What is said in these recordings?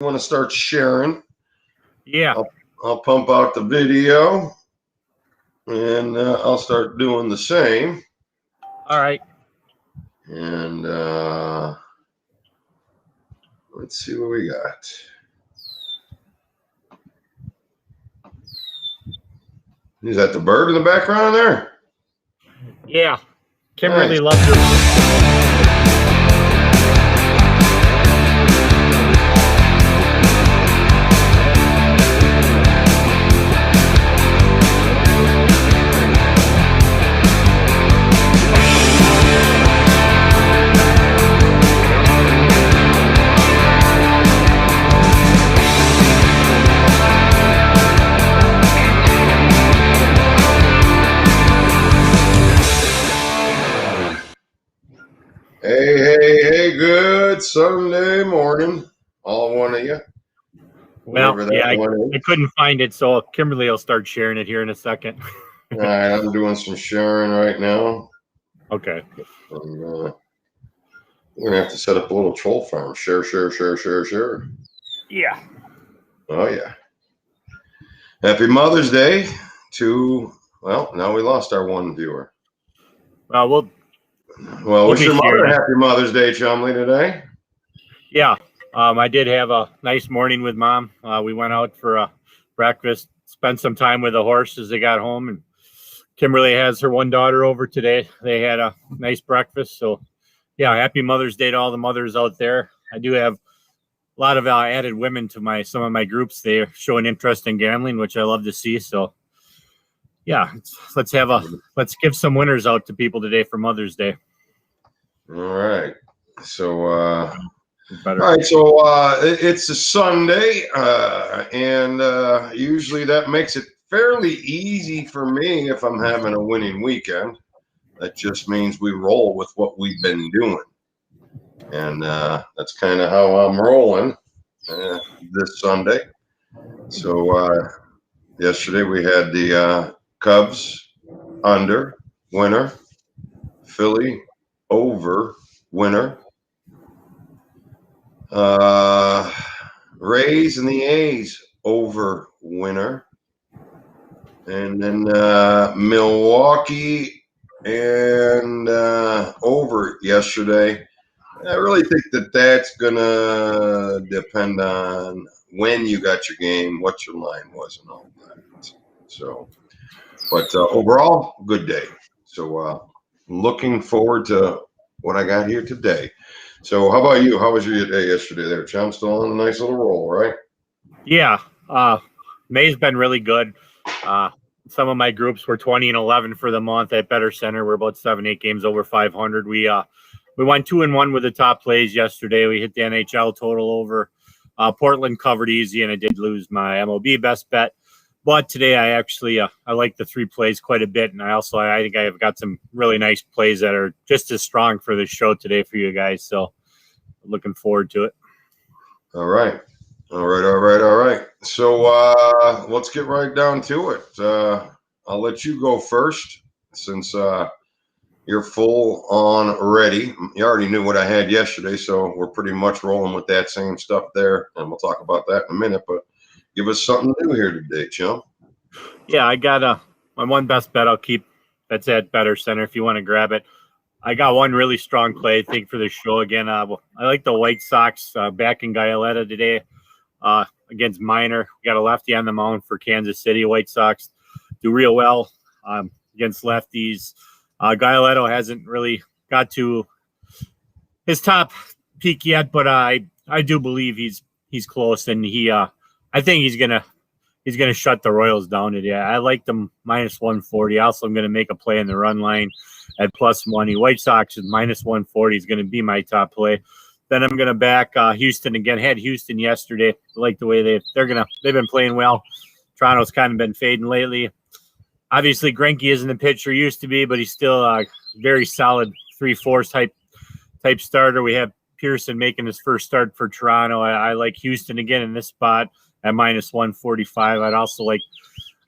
Want to start sharing? Yeah. I'll pump out the video, and I'll start doing the same. All right. And let's see what we got. Is that the bird in the background there? Yeah. Kimberly Nice. loves her. Hey, good Sunday morning, all one of you. Well, yeah, I couldn't find it, so Kimberly will start sharing it here in a second. All right, I'm doing some sharing right now. Okay. And, we're going to have to set up a little troll farm. Share. Yeah. Oh, yeah. Happy Mother's Day to, well, now we lost our one viewer. We'll wish your mother a happy Mother's Day, Chumly, today. Yeah. I did have a nice morning with Mom. We went out for breakfast, spent some time with the horses. They got home, and Kimberly has her one daughter over today. They had a nice breakfast. So, yeah, happy Mother's Day to all the mothers out there. I do have a lot of added women to some of my groups. They are showing interest in gambling, which I love to see. So, yeah, let's give some winners out to people today for Mother's Day. All right. So, all right. So it's a Sunday, and usually that makes it fairly easy for me if I'm having a winning weekend. That just means we roll with what we've been doing. And that's kind of how I'm rolling this Sunday. So yesterday we had the Cubs under winner, Philly over winner, Rays and the A's over winner, and then Milwaukee and over yesterday. I really think that's going to depend on when you got your game, what your line was, and all that. So, but overall, good day. So, looking forward to what I got here today. So, how about you? How was your day yesterday there, Chum? Still on a nice little roll, right? Yeah. May's been really good. Some of my groups were 20-11 for the month at BettorCenter. We're about 7-8 games over 500. We went 2-1 with the top plays yesterday. We hit the NHL total over. Portland covered easy, and I did lose my MLB best bet. But today I actually I like the 3 plays quite a bit, and I think I have got some really nice plays that are just as strong for this show today for you guys. So looking forward to it. All right. So let's get right down to it. I'll let you go first since you're full on ready. You already knew what I had yesterday, so we're pretty much rolling with that same stuff there, and we'll talk about that in a minute. But give us something new here today, Chum. Yeah, I got my one best bet I'll keep. That's at BettorCenter if you want to grab it. I got one really strong play, I think, for the show again. I like the White Sox back in Gulledge today against Minor. We got a lefty on the mound for Kansas City. White Sox do real well against lefties. Gulledge hasn't really got to his top peak yet, but I do believe he's close, and I think he's gonna shut the Royals down today. I like them -140. Also, I'm gonna make a play in the run line at +money. White Sox is -140 is going to be my top play. Then I'm going to back Houston again. Had Houston yesterday. I like the way they've been playing well. Toronto's kind of been fading lately. Obviously, Greinke isn't the pitcher he used to be, but he's still a very solid 3/4 type starter. We have Pearson making his first start for Toronto. I like Houston again in this spot at -145.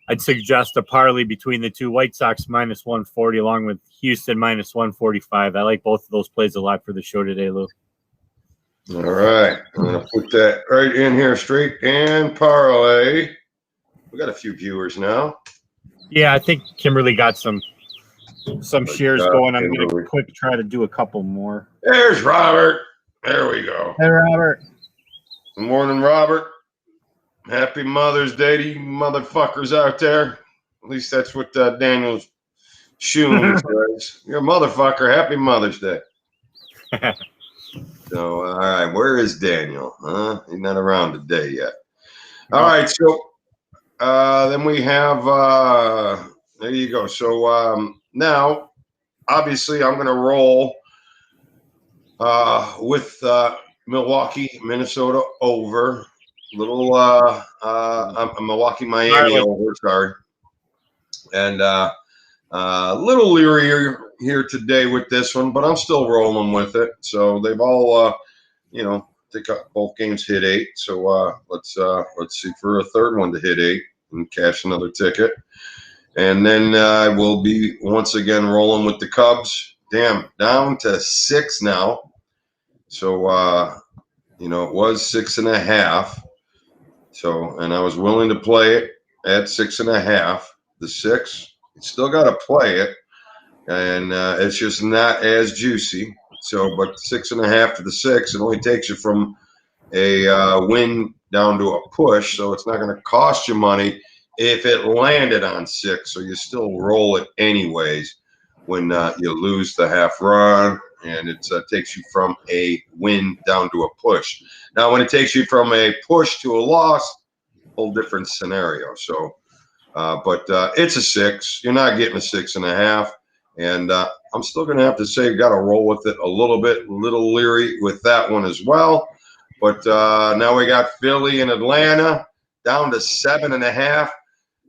I'd suggest a parlay between the two. White Sox -140 along with Houston -145. I like both of those plays a lot for the show today, Lou. All right. I'm going to put that right in here straight and parlay. We got a few viewers now. Yeah, I think Kimberly got some shares going. I'm going to quick try to do a couple more. There's Robert. There we go. Hey, Robert. Good morning, Robert. Happy Mother's Day to you motherfuckers out there. At least that's what Daniel's Shoon says. You're a motherfucker. Happy Mother's Day. So, all right, where is Daniel? He's not around today yet. All right, so then we have, there you go. So now, obviously, I'm going to roll with Milwaukee, Minnesota over. Little Milwaukee, Miami over, sorry. And little leery here today with this one, but I'm still rolling with it. So they've all, I think both games hit 8. So let's see for a third one to hit 8 and cash another ticket. And then I will be once again rolling with the Cubs. Damn, down to 6 now. So it was 6.5. So, and I was willing to play it at 6.5. The 6, you still got to play it, and it's just not as juicy. So, but 6.5 to the 6, it only takes you from a win down to a push. So it's not going to cost you money if it landed on 6. So you still roll it anyways when you lose the half run, and it takes you from a win down to a push. Now, when it takes you from a push to a loss, whole different scenario. So, but it's a 6. You're not getting a 6.5. And I'm still going to have to say, got to roll with it a little bit, little leery with that one as well. But now we got Philly and Atlanta down to 7.5.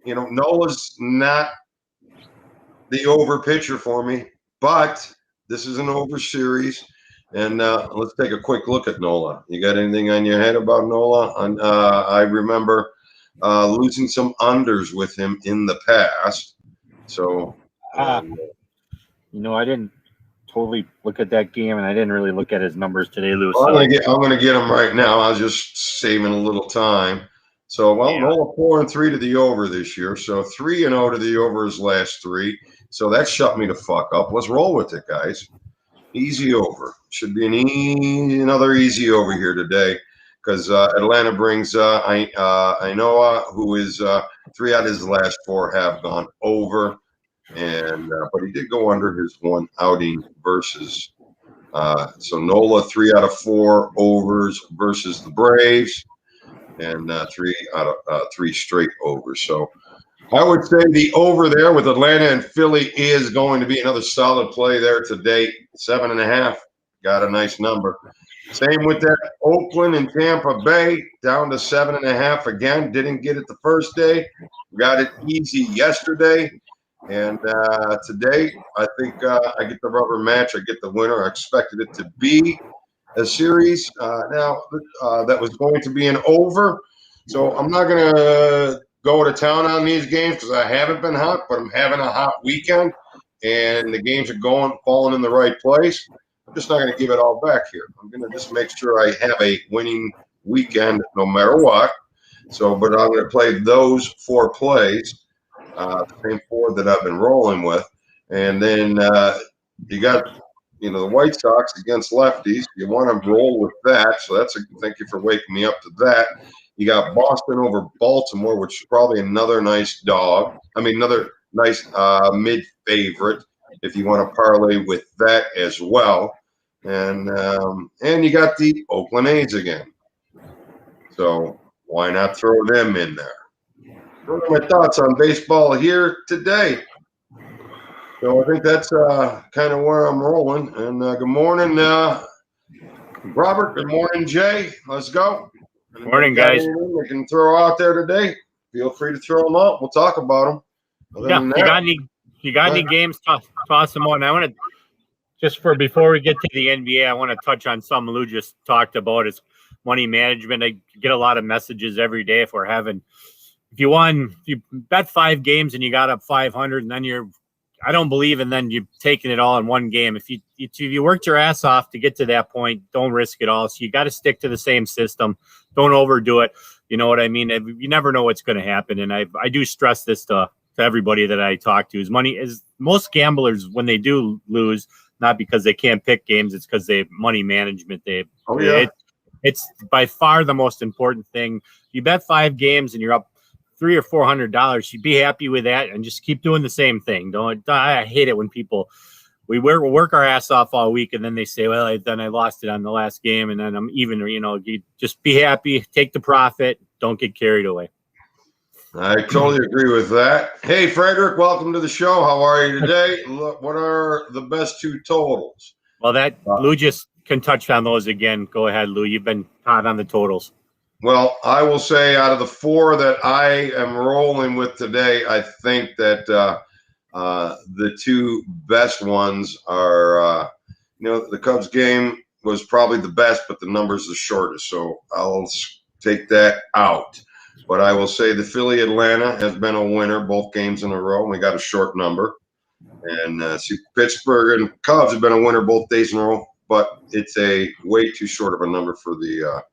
Nola's not the over pitcher for me, but this is an over series. And let's take a quick look at Nola. You got anything on your head about Nola? I remember losing some unders with him in the past. So, I didn't totally look at that game, and I didn't really look at his numbers today, Louie. Well, I'm going to get him right now. I was just saving a little time. So, Nola 4-3 to the over this year. So 3-0 to the over his last 3. So that shut me the fuck up. Let's roll with it, guys. Easy over. Should be another easy over here today, because Atlanta brings Ainoa, who is 3 out of his last 4 have gone over, and but he did go under his one outing versus. So Nola 3 out of 4 overs versus the Braves, and 3 out of 3 straight overs. So I would say the over there with Atlanta and Philly is going to be another solid play there today. 7.5, got a nice number. Same with that Oakland and Tampa Bay, down to 7.5 again. Didn't get it the first day. Got it easy yesterday. And today, I think I get the rubber match. I get the winner. I expected it to be a series. Now, that was going to be an over. So I'm not going to go to town on these games because I haven't been hot, but I'm having a hot weekend, and the games are falling in the right place. I'm just not going to give it all back here. I'm going to just make sure I have a winning weekend no matter what. So, but I'm going to play those 4 plays, the same 4 that I've been rolling with. And then you got, the White Sox against lefties. You want to roll with that. So thank you for waking me up to that. You got Boston over Baltimore, which is probably another nice another nice mid favorite if you want to parlay with that as well. And you got the Oakland A's again. So why not throw them in there? Those are my thoughts on baseball here today. So I think that's kind of where I'm rolling. And good morning, Robert. Good morning, Jay. Let's go. Morning, guys. We can throw out there today. Feel free to throw them out. We'll talk about them. You got any games? Toss them on. I want to before we get to the NBA, I want to touch on something Lou just talked about is money management. I get a lot of messages every day if you bet 5 games and you got up 500, and then I don't believe in then you taking it all in one game. If you worked your ass off to get to that point, don't risk it all. So you got to stick to the same system. Don't overdo it. You know what I mean? You never know what's going to happen. And I do stress this to everybody that I talk to. Is most gamblers, when they do lose, not because they can't pick games, it's because they have money management. It's by far the most important thing. You bet 5 games and you're up $300 or $400, you'd be happy with that and just keep doing the same thing. I hate it when people we'll work our ass off all week and then they say, well, then I lost it on the last game and then I'm even. You just be happy, take the profit, don't get carried away. I totally agree with that. Hey, Frederick, welcome to the show. How are you today? Look, what are the best 2 totals? Well, Lou just can touch on those again. Go ahead, Lou. You've been hot on the totals. Well, I will say out of the 4 that I am rolling with today, I think that the 2 best ones are, the Cubs game was probably the best, but the number's the shortest. So I'll take that out. But I will say the Philly-Atlanta has been a winner both games in a row. We got a short number. And Pittsburgh and Cubs have been a winner both days in a row, but it's a way too short of a number for the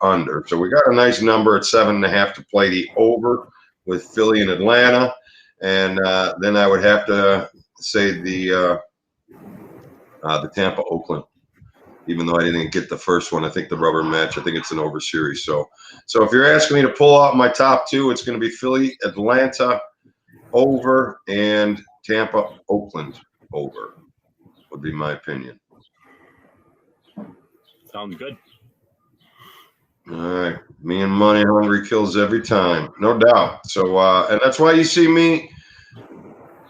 under. So we got a nice number at 7.5 to play the over with Philly and Atlanta. And then I would have to say the Tampa Oakland, even though I didn't get the first one. I think the rubber match, I think it's an over series. So if you're asking me to pull out my top 2, it's going to be Philly, Atlanta over and Tampa, Oakland over would be my opinion. Sounds good. All right. Me and money hungry kills every time. No doubt. So, and that's why you see me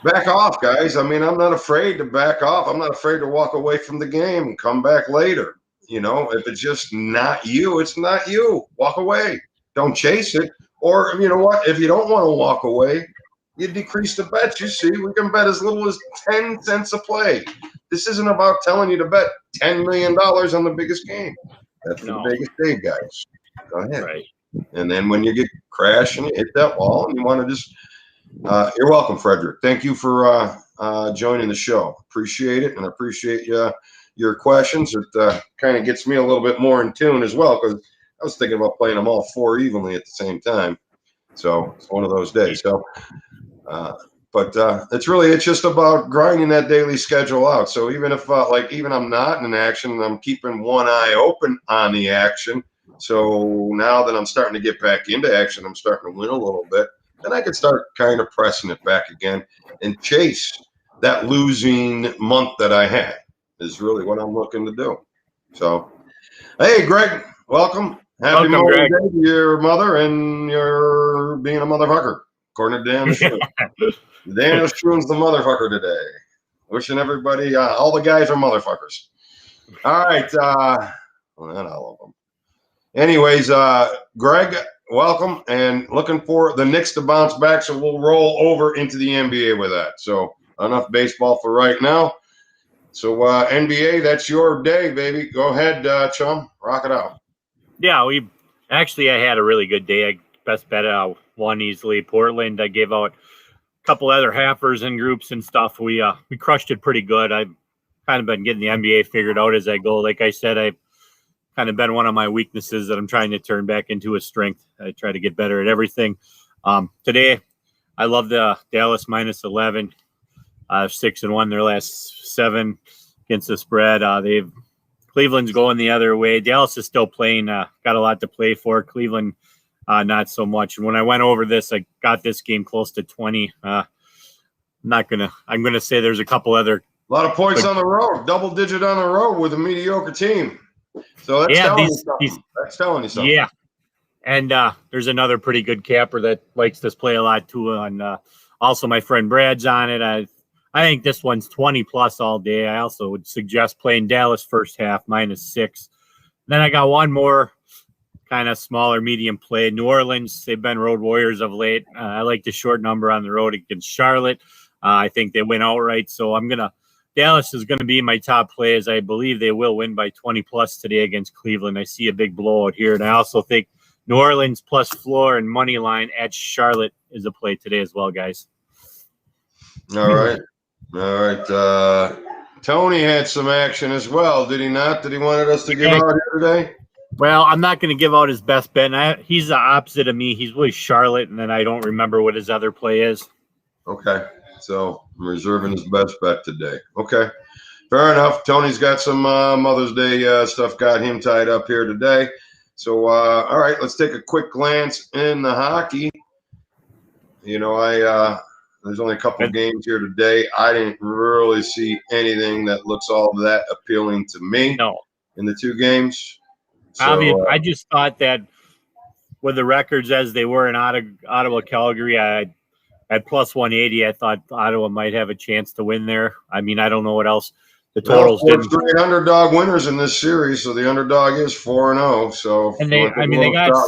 back off, guys. I mean, I'm not afraid to back off. I'm not afraid to walk away from the game and come back later. If it's just not you, it's not you. Walk away. Don't chase it. Or, you know what? If you don't want to walk away, you decrease the bets. You see, we can bet as little as 10 cents a play. This isn't about telling you to bet $10 million on the biggest game. That's the biggest day, guys. Go ahead. Right. And then when you get crashed and you hit that wall and you want to just you're welcome, Frederick. Thank you for joining the show. Appreciate it, and I appreciate your questions. It kind of gets me a little bit more in tune as well, because I was thinking about playing them all 4 evenly at the same time. So it's one of those days. So but it's just about grinding that daily schedule out. So even if even I'm not in action, I'm keeping one eye open on the action. So now that I'm starting to get back into action, I'm starting to win a little bit. Then I can start kind of pressing it back again and chase that losing month that I had is really what I'm looking to do. So, hey, Greg, welcome. Happy Mother's Day to your mother, and you're being a motherfucker, according to Dan Schroon. Dan Schroon's the motherfucker today. Wishing everybody, all the guys are motherfuckers. All right. Well, not all of them. Anyways, Greg, welcome, and looking for the Knicks to bounce back, so we'll roll over into the NBA with that. So enough baseball for right now. So NBA, that's your day, baby. Go ahead, chum. Rock it out. Yeah, I had a really good day. I best bet won easily. Portland, I gave out a couple other halfers and groups and stuff. We crushed it pretty good. I've kind of been getting the NBA figured out as I go. Like I said, I've kind of been one of my weaknesses that I'm trying to turn back into a strength. I try to get better at everything. Today, I love the Dallas minus 11, 6-1 their last 7 against the spread. Cleveland's going the other way. Dallas is still playing, got a lot to play for. Cleveland, not so much. And when I went over this, I got this game close to 20. I'm going to say there's a couple other. A lot of points on the road, double digit on the road with a mediocre team. So that's telling you something. Yeah. And there's another pretty good capper that likes this play a lot too. And also my friend Brad's on it. I think this one's 20 plus all day. I also would suggest playing Dallas first half -6. Then I got one more kind of smaller medium play. New Orleans, they've been road warriors of late. I like the short number on the road against Charlotte. I think they win outright. So Dallas is going to be my top play, as I believe they will win by 20 plus today against Cleveland. I see a big blowout here. And I also think New Orleans plus floor and money line at Charlotte is a play today as well, guys. All right. All right. Tony had some action as well, did he not? That he wanted us to give out here today? Well, I'm not going to give out his best bet. He's the opposite of me. He's with Charlotte, and then I don't remember what his other play is. Okay. So I'm reserving his best bet today. Okay. Fair enough. Tony's got some Mother's Day stuff got him tied up here today. So, all right, let's take a quick glance in the hockey. You know, there's only a couple of games here today. I didn't really see anything that looks all that appealing to me in the two games. So, I just thought that with the records as they were in Ottawa, Calgary, at plus 180, I thought Ottawa might have a chance to win there. I mean, I don't know what else. The totals didn't. Great underdog winners in this series, so the underdog is 4-0. So, and they got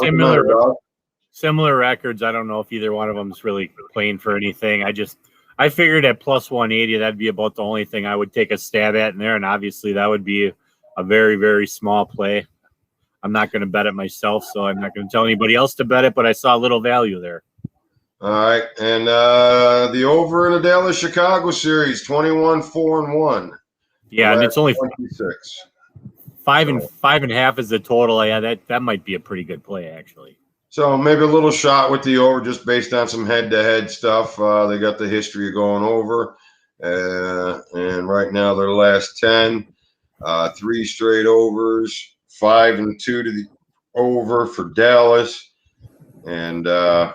similar records. I don't know if either one of them is really playing for anything. I figured at plus 180, that'd be about the only thing I would take a stab at in there, and obviously that would be a very, very small play. I'm not going to bet it myself, so I'm not going to tell anybody else to bet it, but I saw a little value there. All right, and the over in the Dallas-Chicago series, 21-4-1. Yeah, and it's only 26. 5.5 is the total. Yeah, that might be a pretty good play, actually. So maybe a little shot with the over just based on some head-to-head stuff. They got the history of going over. And right now their last 10, 3 straight overs, 5-2 to the over for Dallas, and 5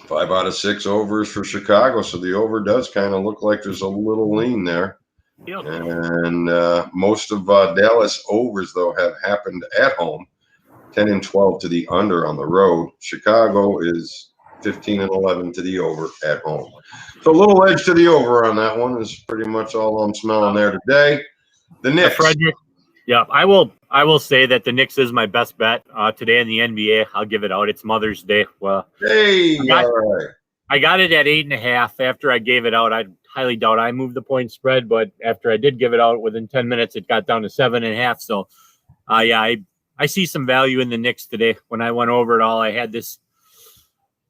out of 6 overs for Chicago. So the over does kind of look like there's a little lean there. Yep. And most of Dallas overs, though, have happened at home. 10-12 to the under on the road. Chicago is 15-11 to the over at home. So a little edge to the over on that one is pretty much all I'm smelling there today. The Knicks. Yeah, I will say that the Knicks is my best bet today in the NBA. I'll give it out. It's Mother's Day. Well, I got it at 8.5. After I gave it out, I highly doubt I moved the point spread, but after I did give it out, within 10 minutes, it got down to 7.5. So, I see some value in the Knicks today. When I went over it all, I had this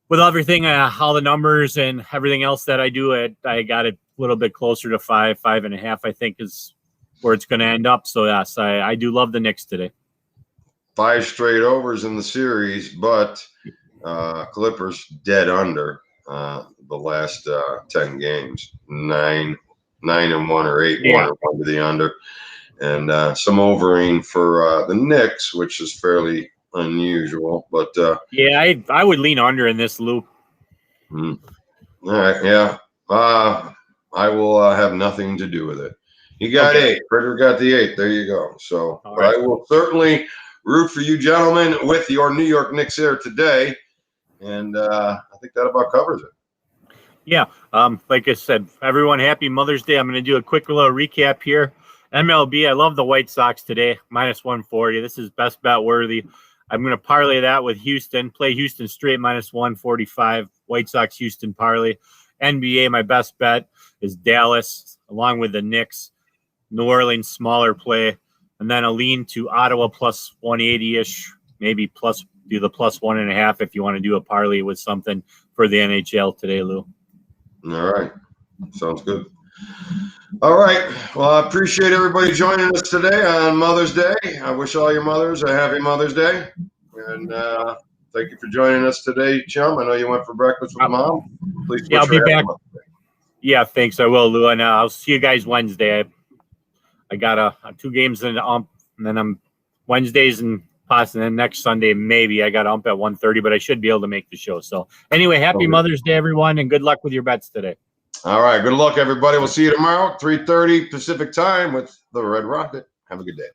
with everything, all the numbers and everything else that I do. I got it a little bit closer to 5.5. I think is where it's going to end up. So yes, I do love the Knicks today. 5 straight overs in the series, but Clippers dead under the last 10 games, 9-1 or 8-1 to the under. And some overing for the Knicks, which is fairly unusual. But I would lean under in this loop. All right, yeah. I will have nothing to do with it. You got 8. Frederick got the 8. There you go. So I will certainly root for you gentlemen with your New York Knicks here today. And I think that about covers it. Yeah. Like I said, everyone, happy Mother's Day. I'm going to do a quick little recap here. MLB, I love the White Sox today, minus 140. This is best bet worthy. I'm going to parlay that with Houston, play Houston straight minus 145, White Sox Houston parlay. NBA, my best bet is Dallas, along with the Knicks. New Orleans, smaller play. And then a lean to Ottawa plus 180-ish, maybe do the plus 1.5 if you want to do a parlay with something for the NHL today, Lou. All right. Sounds good. All right. Well, I appreciate everybody joining us today on Mother's Day. I wish all your mothers a happy Mother's Day. And thank you for joining us today, Chum. I know you went for breakfast with Mom. Please I'll be back. Yeah, thanks. I will, Lou. And I'll see you guys Wednesday. I got 2 games in the ump, and then I'm Wednesdays and possibly next Sunday, maybe. I got ump at 1:30, but I should be able to make the show. So anyway, happy Mother's Day, everyone, and good luck with your bets today. All right. Good luck, everybody. We'll see you tomorrow, 3:30 Pacific time with the Red Rocket. Have a good day.